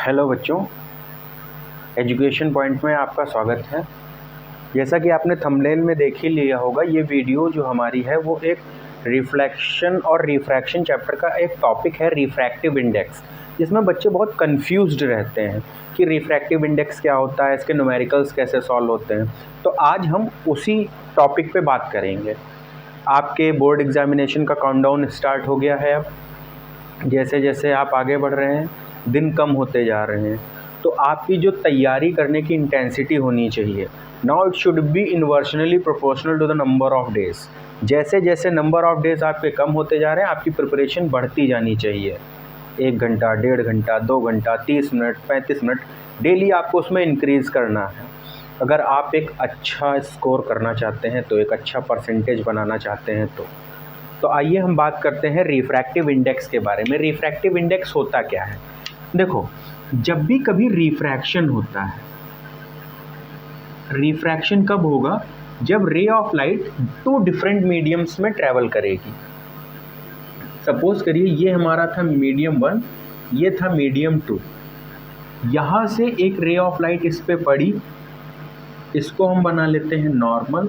Hello बच्चों, education point में आपका स्वागत है। जैसा कि आपने थंबनेल में देख ही लिया होगा, ये वीडियो जो हमारी है वो एक रिफ्लेक्शन और रिफ्रैक्शन चैप्टर का एक टॉपिक है, रिफ्रैक्टिव इंडेक्स, जिसमें बच्चे बहुत कंफ्यूज्ड रहते हैं कि रिफ्रैक्टिव इंडेक्स क्या होता है, इसके न्यूमेरिकल्स कैसे सॉल्व होते हैं। तो आज हम उसी टॉपिक पे बात करेंगे। आपके बोर्ड एग्जामिनेशन का काउंटडाउन स्टार्ट हो गया है। अब जैसे जैसे आप आगे बढ़ रहे हैं, दिन कम होते जा रहे हैं, तो आपकी जो तैयारी करने की इंटेंसिटी होनी चाहिए, now it should be inversely proportional to the number of days. जैसे जैसे नंबर ऑफ डेज आपके कम होते जा रहे हैं, आपकी प्रिपरेशन बढ़ती जानी चाहिए। 1 घंटा, 1.5 घंटा, 2 घंटा, 30 मिनट, 35 मिनट डेली आपको उसमें इंक्रीज़ करना है। अगर आप एक अच्छा स्कोर करना चाहते हैं, तो एक अच्छा परसेंटेज बनाना चाहते हैं, तो आइए हम बात करते हैं रिफ्रैक्टिव इंडेक्स के बारे में। रिफ्रैक्टिव इंडेक्स होता क्या है? देखो, जब भी कभी रिफ्रैक्शन होता है, रिफ्रैक्शन कब होगा? जब ray of light 2 different mediums में ट्रैवल करेगी। सपोज करिए ये हमारा था मीडियम 1, ये था मीडियम 2। यहाँ से एक रे ऑफ लाइट इस पे पड़ी, इसको हम बना लेते हैं नॉर्मल,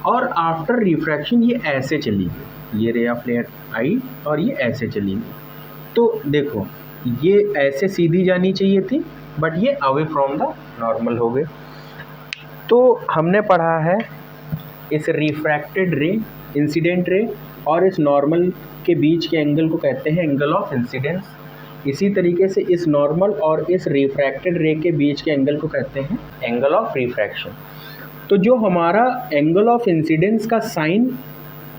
और आफ्टर रिफ्रैक्शन ये ऐसे चली गई, ये रे ऑफ लाइट आई और ये ऐसे चली गई। तो देखो, ये ऐसे सीधी जानी चाहिए थी, बट ये अवे फ्रॉम द नॉर्मल हो गए। तो हमने पढ़ा है इस रिफ्रैक्टेड रे, इंसिडेंट रे और इस नॉर्मल के बीच के एंगल को कहते हैं एंगल ऑफ इंसिडेंस। इसी तरीके से इस नॉर्मल और इस रिफ्रैक्टेड रे के बीच के एंगल को कहते हैं एंगल ऑफ रिफ्रैक्शन। तो जो हमारा एंगल ऑफ इंसिडेंस का साइन,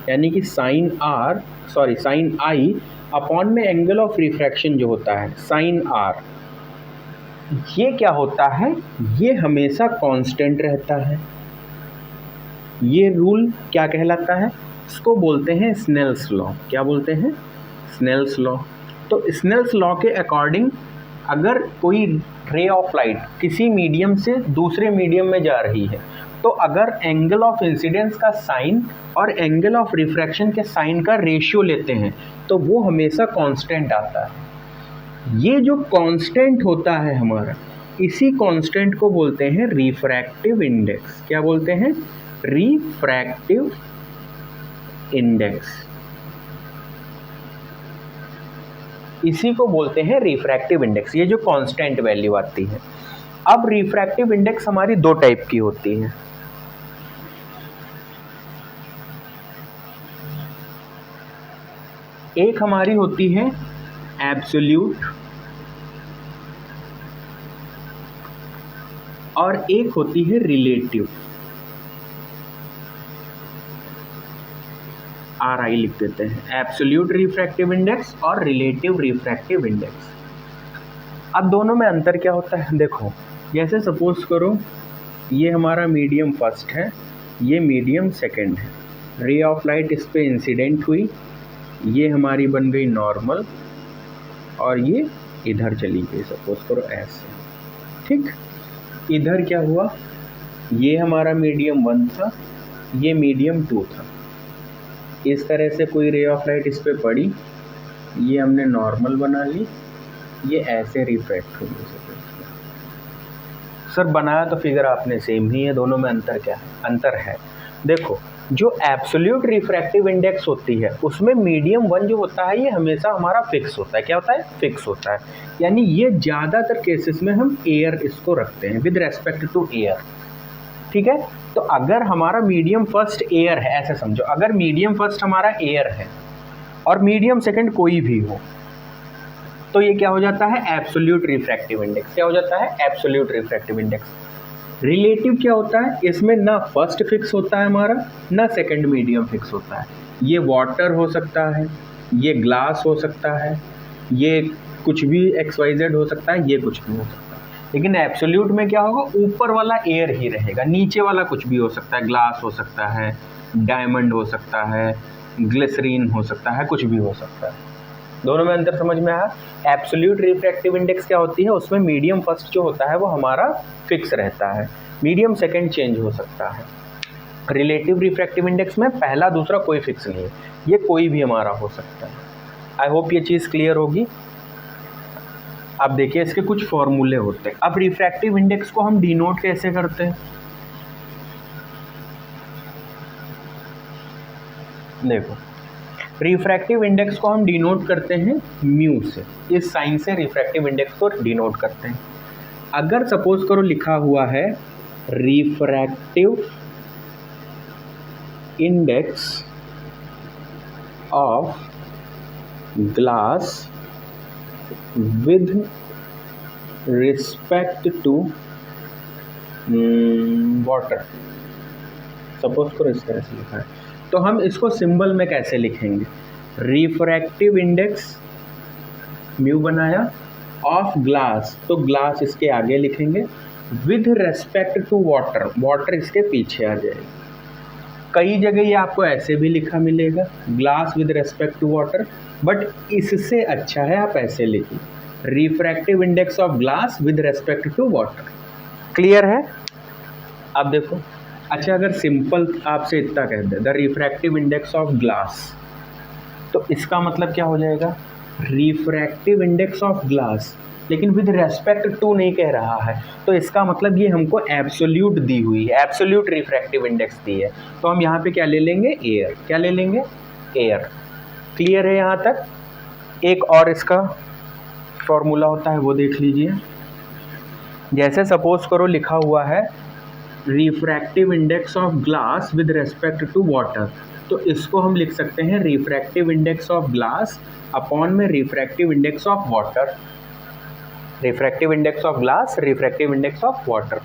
यानी कि साइन आई अपॉन में एंगल ऑफ रिफ्रैक्शन जो होता है साइन आर, ये क्या होता है? ये हमेशा कांस्टेंट रहता है। ये रूल क्या कहलाता है? इसको बोलते हैं स्नेल्स लॉ। क्या बोलते हैं? Snell's law. तो स्नेल्स लॉ के अकॉर्डिंग अगर कोई रे ऑफ लाइट किसी मीडियम से दूसरे मीडियम में जा रही है, तो अगर एंगल ऑफ इंसिडेंस का साइन और एंगल ऑफ रिफ्रैक्शन के साइन का रेशियो लेते हैं, तो वो हमेशा कांस्टेंट आता है। ये जो कांस्टेंट होता है हमारा, इसी कांस्टेंट को बोलते हैं रिफ्रैक्टिव इंडेक्स। क्या बोलते हैं? Refractive index. इसी को बोलते हैं रिफ्रैक्टिव इंडेक्स, ये जो कांस्टेंट वैल्यू आती है। अब रिफ्रैक्टिव इंडेक्स हमारी 2 टाइप की होती है। एक हमारी होती है एब्सोल्यूट और एक होती है रिलेटिव। RI लिख देते हैं, एब्सोल्यूट रिफ्रैक्टिव इंडेक्स और रिलेटिव रिफ्रैक्टिव इंडेक्स। अब दोनों में अंतर क्या होता है? देखो, जैसे सपोज करो ये हमारा मीडियम फर्स्ट है, ये मीडियम सेकंड है। रे ऑफ लाइट इस पे इंसिडेंट हुई, ये हमारी बन गई नॉर्मल और ये इधर चली गई, सपोज करो ऐसे। ठीक, इधर क्या हुआ? ये हमारा मीडियम 1 था, ये मीडियम 2 था। इस तरह से कोई रे ऑफ लाइट इस पे पड़ी, ये हमने नॉर्मल बना ली, ये ऐसे रिफ्रैक्ट हो गई। सर बनाया तो फिगर आपने सेम ही है, दोनों में अंतर क्या है? अंतर है, देखो, जो एब्सोल्यूट रिफ्रैक्टिव इंडेक्स होती है उसमें मीडियम 1 जो होता है ये हमेशा हमारा फिक्स होता है। क्या होता है? फिक्स होता है। यानी ये ज़्यादातर केसेस में हम एयर इसको रखते हैं विद रेस्पेक्ट टू एयर। ठीक है, तो अगर हमारा मीडियम फर्स्ट एयर है, ऐसे समझो, अगर मीडियम फर्स्ट हमारा एयर है और मीडियम सेकंड कोई भी हो, तो ये क्या हो जाता है? Absolute refractive index. क्या हो जाता है? Absolute refractive index. रिलेटिव क्या होता है? इसमें ना फर्स्ट फिक्स होता है हमारा, ना सेकंड मीडियम फिक्स होता है। ये वाटर हो सकता है, ये ग्लास हो सकता है, ये कुछ भी XYZ हो सकता है, ये कुछ भी हो सकता है। लेकिन एब्सोल्यूट में क्या होगा? ऊपर वाला एयर ही रहेगा, नीचे वाला कुछ भी हो सकता है, ग्लास हो सकता है, डायमंड हो सकता है, ग्लिसरीन हो सकता है, कुछ भी हो सकता है। दोनों में अंतर समझ में आया? एब्सोल्यूट रिफ्रैक्टिव इंडेक्स क्या होती है? उसमें मीडियम फर्स्ट जो होता है वो हमारा फिक्स रहता है, मीडियम सेकंड चेंज हो सकता है। रिलेटिव रिफ्रैक्टिव इंडेक्स में पहला दूसरा कोई फिक्स नहीं है, ये कोई भी हमारा हो सकता है। आई होप ये चीज़ क्लियर होगी। अब देखिए इसके कुछ फॉर्मूले होते हैं। अब रिफ्रैक्टिव इंडेक्स को हम डिनोट कैसे करते हैं, देखो रिफ्रैक्टिव इंडेक्स को हम डिनोट करते हैं म्यू से, इस साइन से रिफ्रैक्टिव इंडेक्स को डिनोट करते हैं। अगर सपोज करो लिखा हुआ है refractive index of glass with respect to water, suppose करो इस तरह से लिखा है, तो हम इसको सिंबल में कैसे लिखेंगे, रिफ्रैक्टिव इंडेक्स म्यू बनाया ऑफ ग्लास, तो ग्लास इसके आगे लिखेंगे, with respect to water, water इसके पीछे आ जाएगा। कई जगह ये आपको ऐसे भी लिखा मिलेगा glass with respect to water, but इससे अच्छा है आप ऐसे लिखिए refractive index of glass with respect to water. Clear है? अब देखो, अच्छा अगर सिंपल आपसे इतना कह दे the refractive index of glass, तो इसका मतलब क्या हो जाएगा, रिफ्रैक्टिव इंडेक्स ऑफ ग्लास, लेकिन विद रेस्पेक्ट टू नहीं कह रहा है, तो इसका मतलब ये हमको एब्सोल्यूट दी हुई है, एब्सोल्यूट रिफ्रैक्टिव इंडेक्स दी है, तो हम यहाँ पे क्या ले लेंगे, एयर। क्या ले लेंगे, एयर। क्लियर है यहाँ तक? एक और इसका फॉर्मूला होता है वो देख लीजिए। जैसे सपोज करो लिखा हुआ है refractive index of glass with respect to water, तो इसको हम लिख सकते हैं refractive index of glass upon में refractive index of water, refractive index of glass, refractive index of water.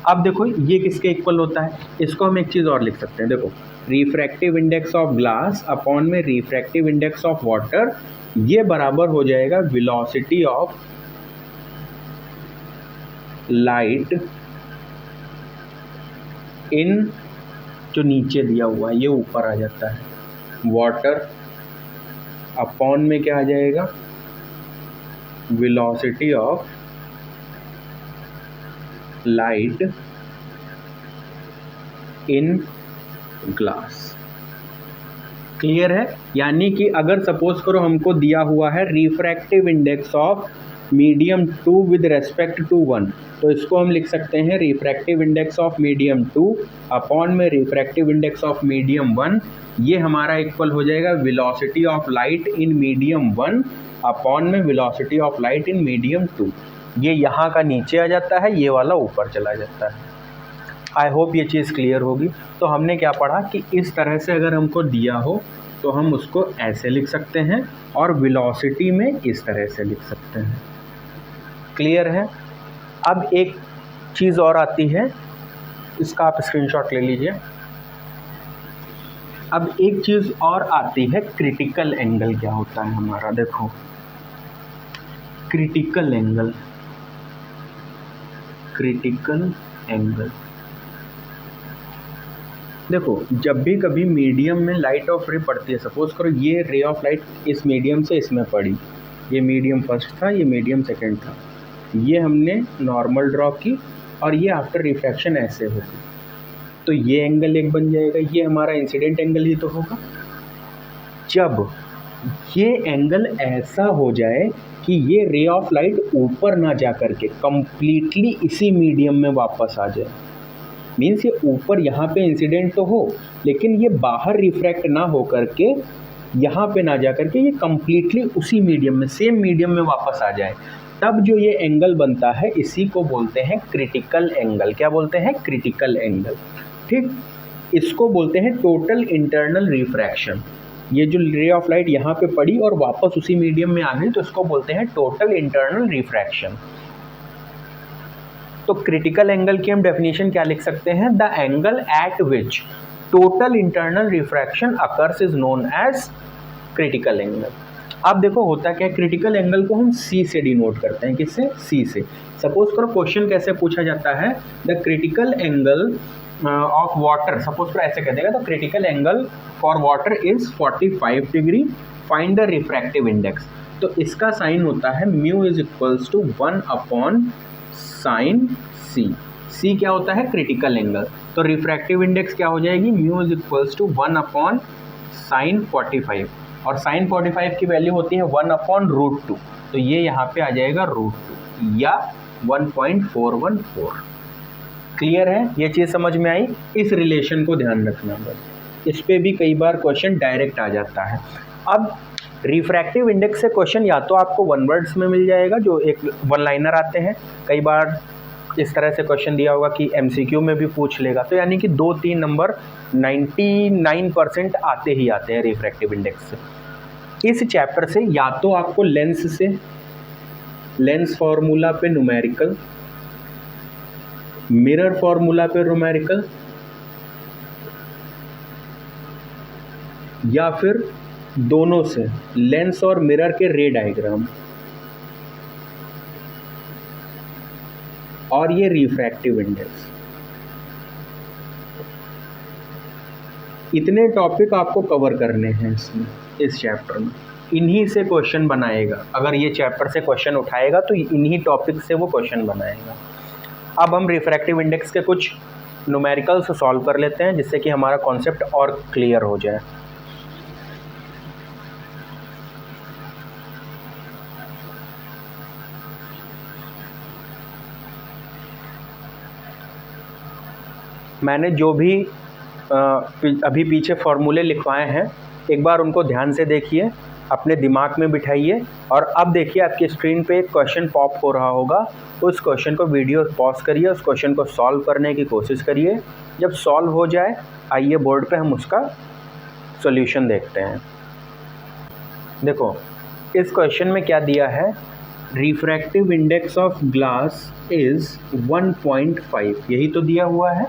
अब देखो ये किसके इक्वल होता है, इसको हम एक चीज़ और लिख सकते हैं, देखो refractive index of glass upon में रिफ्रैक्टिव इंडेक्स ऑफ वाटर, ये बराबर हो जाएगा वेलोसिटी ऑफ लाइट इन, जो नीचे दिया हुआ है ये ऊपर आ जाता है, वाटर अपॉन में क्या आ जाएगा, velocity of light in glass. Clear है? यानी कि अगर सपोज करो हमको दिया हुआ है refractive index of medium 2 with respect to 1, तो इसको हम लिख सकते हैं refractive index of medium 2 upon में रिफ्रैक्टिव इंडेक्स ऑफ मीडियम 1, ये हमारा इक्वल हो जाएगा velocity of light in medium 1 upon में velocity of light in medium 2। ये यहाँ का नीचे आ जाता है, ये वाला ऊपर चला जाता है। आई होप ये चीज़ क्लियर होगी। तो हमने क्या पढ़ा कि इस तरह से अगर हमको दिया हो तो हम उसको ऐसे लिख सकते हैं और वेलोसिटी में इस तरह से लिख सकते हैं। क्लियर है? अब एक चीज़ और आती है, इसका आप स्क्रीनशॉट ले लीजिए। अब एक चीज़ और आती है, क्रिटिकल एंगल क्या होता है हमारा। देखो क्रिटिकल एंगल, क्रिटिकल एंगल, देखो जब भी कभी मीडियम में लाइट ऑफ रे पड़ती है, सपोज करो ये रे ऑफ लाइट इस मीडियम से इसमें पड़ी, ये मीडियम फर्स्ट था, ये मीडियम सेकंड था, ये हमने नॉर्मल ड्रॉ की और ये आफ्टर रिफ्रैक्शन ऐसे होगी, तो ये एंगल एक बन जाएगा, ये हमारा इंसिडेंट एंगल ही तो होगा। जब ये एंगल ऐसा हो जाए कि ये रे ऑफ लाइट ऊपर ना जा करके कंप्लीटली इसी मीडियम में वापस आ जाए, मीन्स ये ऊपर यहाँ पे इंसिडेंट तो हो लेकिन ये बाहर रिफ्रैक्ट ना हो करके यहाँ पे ना जा करके ये कंप्लीटली उसी मीडियम में, सेम मीडियम में वापस आ जाए, तब जो ये एंगल बनता है इसी को बोलते हैं क्रिटिकल एंगल। क्या बोलते हैं? Critical angle. ठीक, इसको बोलते हैं टोटल इंटरनल रिफ्रैक्शन। ये जो रे ऑफ लाइट यहाँ पे पड़ी और वापस उसी मीडियम में आ गई, तो इसको बोलते हैं टोटल इंटरनल रिफ्रैक्शन। तो क्रिटिकल एंगल की हम डेफिनेशन क्या लिख सकते हैं? The angle at which total internal refraction occurs is known as critical angle. अब देखो होता क्या है, क्रिटिकल एंगल को हम सी से डिनोट करते हैं। किससे? सी से। सपोज करो क्वेश्चन कैसे पूछा जाता है, the critical angle of water, suppose करो ऐसे कह देगा, तो critical angle for water is 45 डिग्री, फाइंड द रिफ्रैक्टिव इंडेक्स। तो इसका साइन होता है mu is equals to 1 upon sine C. C क्या होता है? Critical angle. तो रिफ्रैक्टिव इंडेक्स क्या हो जाएगी? Mu is equals to 1 upon sine 45, और साइन 45 की वैल्यू होती है 1/√2, तो ये यहाँ पे आ जाएगा √2 या 1.414। क्लियर है, ये चीज़ समझ में आई। इस रिलेशन को ध्यान रखना बस, इस पे भी कई बार क्वेश्चन डायरेक्ट आ जाता है। अब रिफ्रैक्टिव इंडेक्स से क्वेश्चन या तो आपको वन वर्ड्स में मिल जाएगा, जो एक वन लाइनर आते हैं, कई बार इस तरह से क्वेश्चन दिया होगा कि MCQ में भी पूछ लेगा, तो यानी कि 2-3 नंबर 99% आते ही आते हैं रिफ्रैक्टिव इंडेक्स से। इस चैप्टर से या तो आपको लेंस से, लेंस फॉर्मूला पे न्यूमेरिकल, मिरर फॉर्मूला पे न्यूमेरिकल, या फिर दोनों से लेंस और मिरर के रे डायग्राम और ये रिफ्रैक्टिव इंडेक्स, इतने टॉपिक आपको कवर करने हैं इसमें, इस चैप्टर में। इन्हीं से क्वेश्चन बनाएगा, अगर ये चैप्टर से क्वेश्चन उठाएगा तो इन्हीं टॉपिक से वो क्वेश्चन बनाएगा। अब हम रिफ्रैक्टिव इंडेक्स के कुछ न्यूमेरिकल्स सॉल्व कर लेते हैं, जिससे कि हमारा कॉन्सेप्ट और क्लियर हो जाए। मैंने जो भी अभी पीछे फॉर्मूले लिखवाए हैं, एक बार उनको ध्यान से देखिए, अपने दिमाग में बिठाइए, और अब देखिए आपकी स्क्रीन पे एक क्वेश्चन पॉप हो रहा होगा। उस क्वेश्चन को वीडियो पॉज करिए, उस क्वेश्चन को सॉल्व करने की कोशिश करिए। जब सॉल्व हो जाए, आइए बोर्ड पे हम उसका सॉल्यूशन देखते हैं। देखो इस क्वेश्चन में क्या दिया है, refractive index of glass is 1.5, यही तो दिया हुआ है।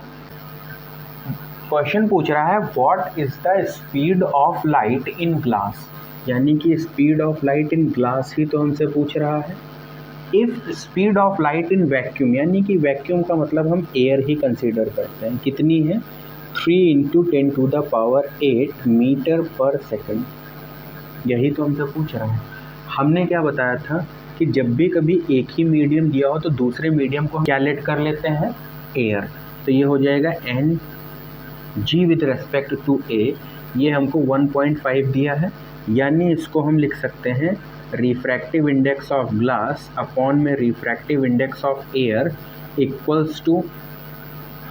क्वेश्चन पूछ रहा है what is the speed of light in glass, यानी कि speed of light in glass ही तो हमसे पूछ रहा है। If speed of light in vacuum, यानी कि वैक्यूम का मतलब हम एयर ही कंसीडर करते हैं, कितनी है 3 × 10⁸ मीटर पर सेकंड, यही तो हमसे पूछ रहा है। हमने क्या बताया था कि जब भी कभी एक ही मीडियम दिया हो तो दूसरे मीडियम को हम क्या लेट कर लेते हैं, एयर। तो ये हो जाएगा Ng विद रेस्पेक्ट टू ए, ये हमको 1.5 दिया है, यानी इसको हम लिख सकते हैं refractive index of glass upon में refractive index of air equals to,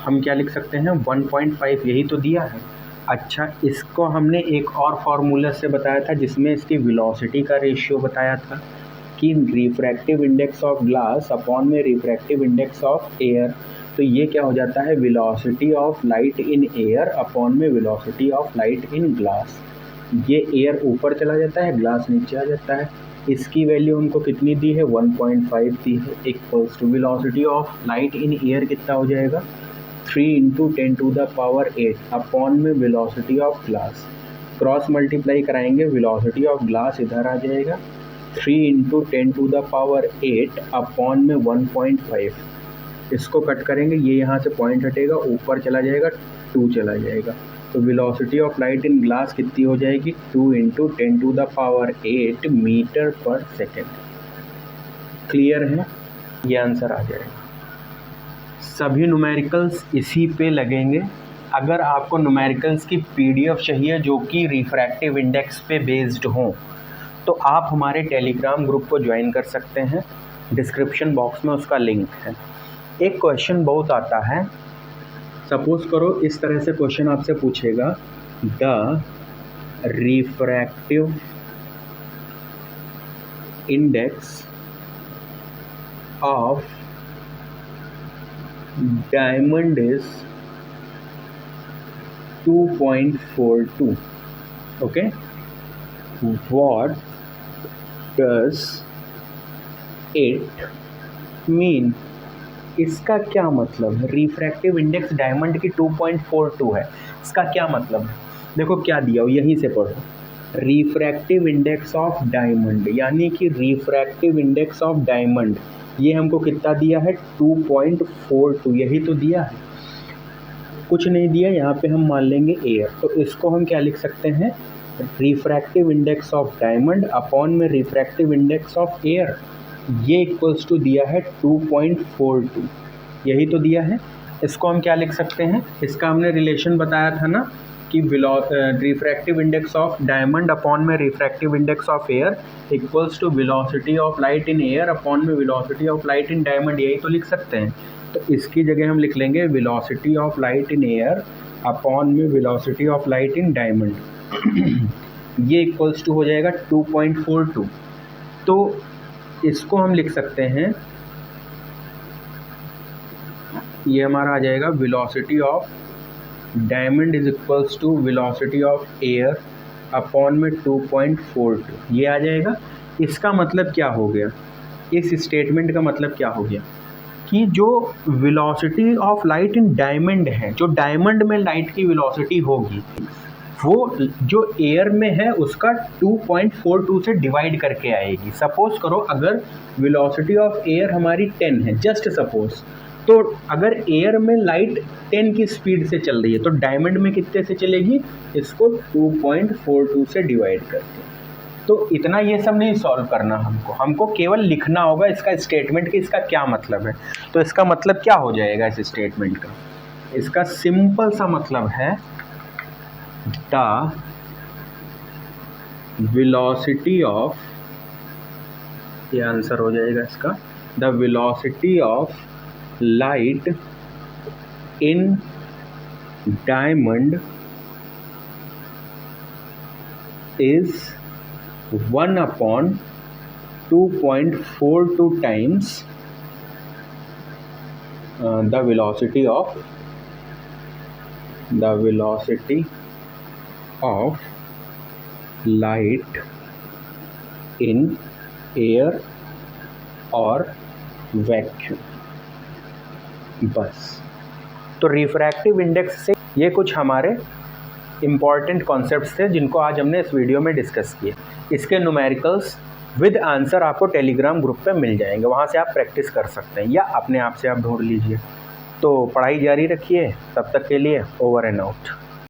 हम क्या लिख सकते हैं 1.5, यही तो दिया है। अच्छा, इसको हमने एक और फार्मूला से बताया था, जिसमें इसकी वेलोसिटी का रेशियो बताया था कि refractive index of glass upon में रिफ्रैक्टिव इंडेक्स ऑफ एयर, तो ये क्या हो जाता है velocity of light in air upon में velocity of light in glass. ये एयर ऊपर चला जाता है, ग्लास नीचे आ जाता है। इसकी वैल्यू हमको कितनी दी है 1.5 दी है, equals to velocity of light in air कितना हो जाएगा 3 × 10⁸ अपॉन में velocity of glass. Cross multiply कराएंगे, वेलोसिटी ऑफ ग्लास इधर आ जाएगा 3 × 10⁸ अपॉन में 1.5, इसको कट करेंगे, ये यहाँ से पॉइंट हटेगा, ऊपर चला जाएगा, 2 चला जाएगा, तो velocity of light in glass कितनी हो जाएगी 2 × 10⁸ मीटर पर सेकेंड। क्लियर है, ये आंसर आ जाएगा। सभी न्यूमेरिकल्स इसी पे लगेंगे। अगर आपको न्यूमेरिकल्स की PDF चाहिए जो कि रिफ्रैक्टिव इंडेक्स पे बेस्ड हो, तो आप हमारे टेलीग्राम ग्रुप को ज्वाइन कर सकते हैं, डिस्क्रिप्शन बॉक्स में उसका लिंक है। एक क्वेश्चन बहुत आता है, सपोज करो इस तरह से क्वेश्चन आपसे पूछेगा the refractive index of diamond is 2.42, okay, what does it mean. इसका क्या मतलब है, रिफ्रैक्टिव इंडेक्स डायमंड की 2.42 है, इसका क्या मतलब है। देखो क्या दिया हो, यहीं से पढ़ो, रिफ्रैक्टिव इंडेक्स ऑफ डायमंड, यानी कि रिफ्रैक्टिव इंडेक्स ऑफ डायमंड, ये हमको कितना दिया है 2.42, यही तो दिया है, कुछ नहीं दिया। यहाँ पे हम मान लेंगे एयर, तो इसको हम क्या लिख सकते हैं refractive index of diamond upon में रिफ्रैक्टिव इंडेक्स ऑफ एयर, ये इक्वल्स टू दिया है 2.42, यही तो दिया है। इसको हम क्या लिख सकते हैं, इसका हमने रिलेशन बताया था ना कि refractive index of diamond upon में refractive index of air equals to velocity of light in air upon में velocity of light in diamond, यही तो लिख सकते हैं। तो इसकी जगह हम लिख लेंगे velocity of light in air upon में velocity of light in diamond. ये इक्वल्स टू हो जाएगा 2.42। तो इसको हम लिख सकते हैं, ये हमारा आ जाएगा velocity of diamond is equals to velocity of air upon में 2.42, ये आ जाएगा। इसका मतलब क्या हो गया, इस स्टेटमेंट का मतलब क्या हो गया कि जो velocity of light in diamond है, जो डायमंड में लाइट की वेलोसिटी होगी वो जो एयर में है उसका 2.42 से डिवाइड करके आएगी। सपोज करो अगर वेलोसिटी ऑफ एयर हमारी 10 है, जस्ट सपोज, तो अगर एयर में लाइट 10 की स्पीड से चल रही है तो डायमंड में कितने से चलेगी, इसको 2.42 से डिवाइड करके। तो इतना ये सब नहीं सॉल्व करना हमको केवल लिखना होगा इसका स्टेटमेंट कि इसका क्या मतलब है। तो इसका मतलब क्या हो जाएगा इस स्टेटमेंट का, इसका सिंपल सा मतलब है द वेलोसिटी ऑफ, ये आंसर हो जाएगा इसका, the velocity of light in diamond is 1 upon 2.42 times the velocity of light in air और वैक्यूम। बस। तो रिफ्रैक्टिव इंडेक्स से ये कुछ हमारे इम्पॉर्टेंट कॉन्सेप्ट्स थे जिनको आज हमने इस वीडियो में डिस्कस किए। इसके न्यूमेरिकल्स विद आंसर आपको टेलीग्राम ग्रुप पे मिल जाएंगे, वहाँ से आप प्रैक्टिस कर सकते हैं या अपने आप से आप ढूंढ लीजिए। तो पढ़ाई जारी रखिए, तब तक के लिए ओवर एंड आउट।